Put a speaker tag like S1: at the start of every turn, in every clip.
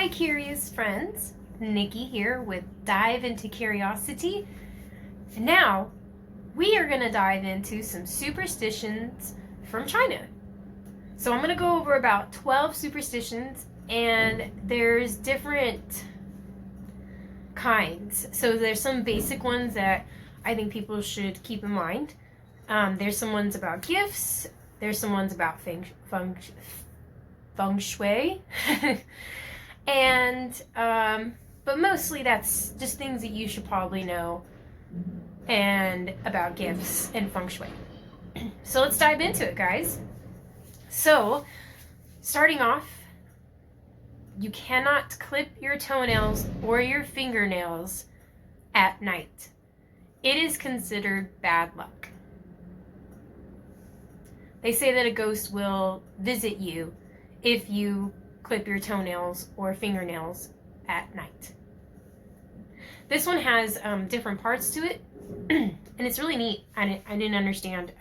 S1: Hi, curious friends. Nikki here with Dive into Curiosity. And now we are going to dive into some superstitions from China. So I'm going to go over about 12 superstitions, and there's different kinds. So there's some basic ones that I think people should keep in mind. There's some ones about gifts. There's some ones about Feng Shui. And but mostly that's just things that you should probably know and about gifts and feng shui. So let's dive into it, guys. So starting off, you cannot clip your toenails or your fingernails at night. It is considered bad luck. They say that a ghost will visit you if you clip your toenails or fingernails at night. This one has different parts to it, and it's really neat. I didn't understand.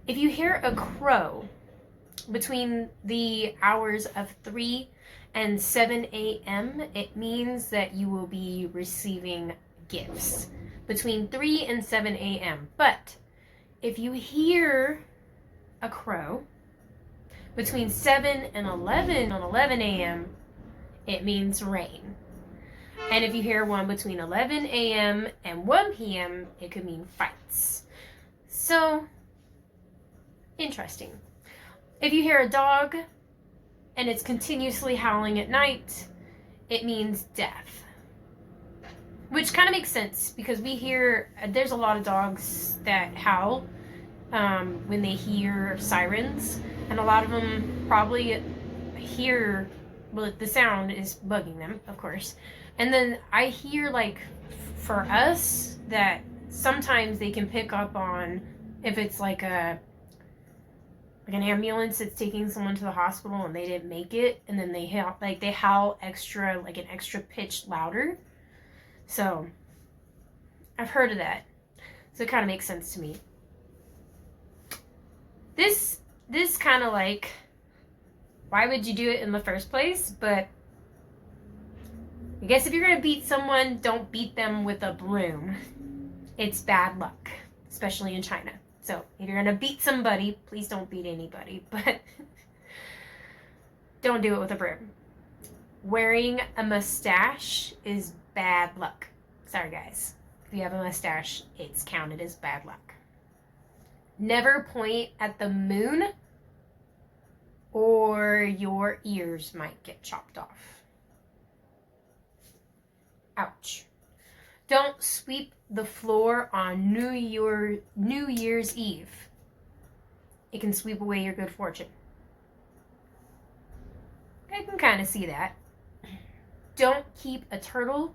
S1: If you hear a crow between the hours of 3 and 7 a.m., it means that you will be receiving gifts between 3 and 7 a.m. But if you hear a crow between 7 and 11 a.m., it means rain. And if you hear one between 11 a.m. and 1 p.m., it could mean fights. So, interesting. If you hear a dog and it's continuously howling at night, it means death. Which kind of makes sense because there's a lot of dogs that howl when they hear sirens, and a lot of them probably hear, well, the sound is bugging them, of course. And then I hear, like, for us, that sometimes they can pick up on if it's like an ambulance that's taking someone to the hospital and they didn't make it, and then they howl extra, like an extra pitch louder. So I've heard of that, so it kind of makes sense to me. This kind of like, why would you do it in the first place? But I guess if you're going to beat someone, don't beat them with a broom. It's bad luck, especially in China. So if you're going to beat somebody, please don't beat anybody, but don't do it with a broom. Wearing a mustache is bad luck. Sorry, guys. If you have a mustache, it's counted as bad luck. Never point at the moon, or your ears might get chopped off. Ouch. Don't sweep the floor on New Year's Eve. It can sweep away your good fortune. I can kind of see that. Don't keep a turtle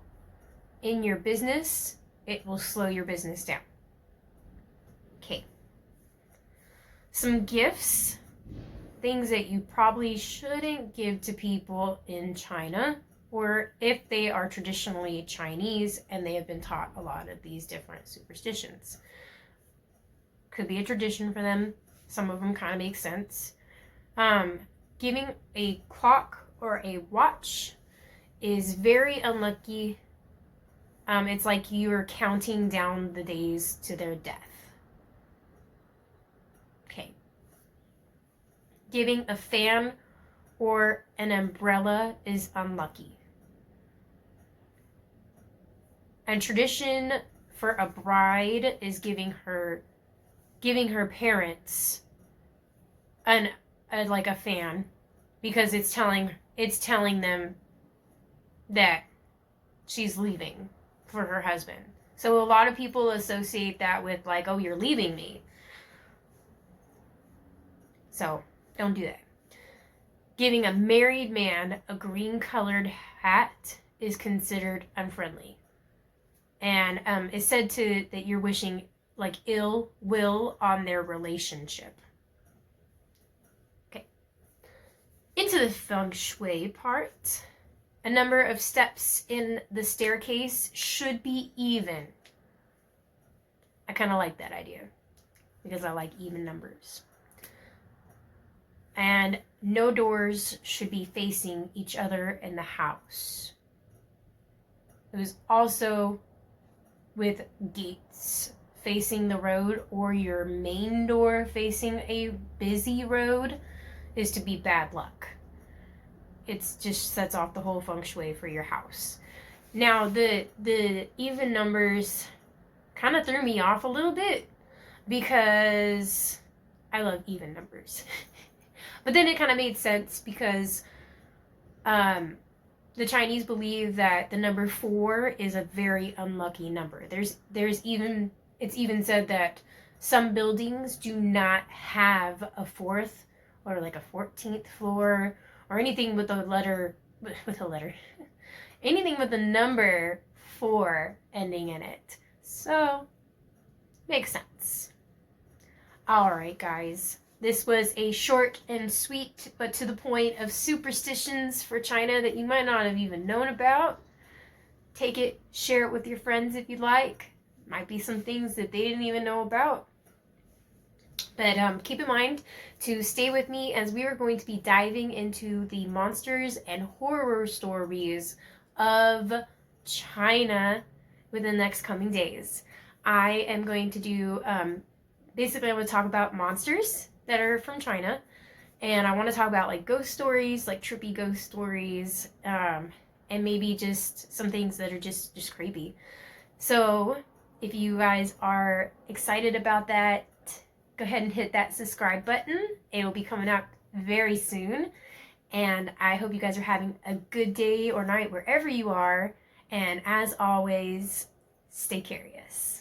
S1: in your business. It will slow your business down. Okay. Some gifts. Things that you probably shouldn't give to people in China, or if they are traditionally Chinese and they have been taught a lot of these different superstitions. Could be a tradition for them. Some of them kind of make sense. Giving a clock or a watch is very unlucky. It's like you're counting down the days to their death. Okay. Giving a fan or an umbrella is unlucky. And tradition for a bride is giving her parents like a fan, because it's telling them that she's leaving for her husband. So a lot of people associate that with, like, oh, you're leaving me. So don't do that. Giving a married man a green-colored hat is considered unfriendly. And it's said that you're wishing, like, ill will on their relationship. Okay. Into the feng shui part. A number of steps in the staircase should be even. I kind of like that idea because I like even numbers. And no doors should be facing each other in the house. It was also with gates facing the road, or your main door facing a busy road, is to be bad luck. It's just sets off the whole feng shui for your house. Now, the even numbers kind of threw me off a little bit because I love even numbers. But then it kind of made sense because the Chinese believe that the number 4 is a very unlucky number. It's even said that some buildings do not have a 4th or like a 14th floor or anything with a letter anything with the number 4 ending in it. So, makes sense. Alright, guys. This was a short and sweet, but to the point of superstitions for China that you might not have even known about. Take it, share it with your friends if you'd like. Might be some things that they didn't even know about. But keep in mind to stay with me as we are going to be diving into the monsters and horror stories of China within the next coming days. I am going to do, basically I'm going to talk about monsters that are from China, and I want to talk about like ghost stories, like trippy ghost stories, and maybe just some things that are just creepy. So if you guys are excited about that, go ahead and hit that subscribe button. It'll be coming out very soon. And I hope you guys are having a good day or night wherever you are. And as always, stay curious.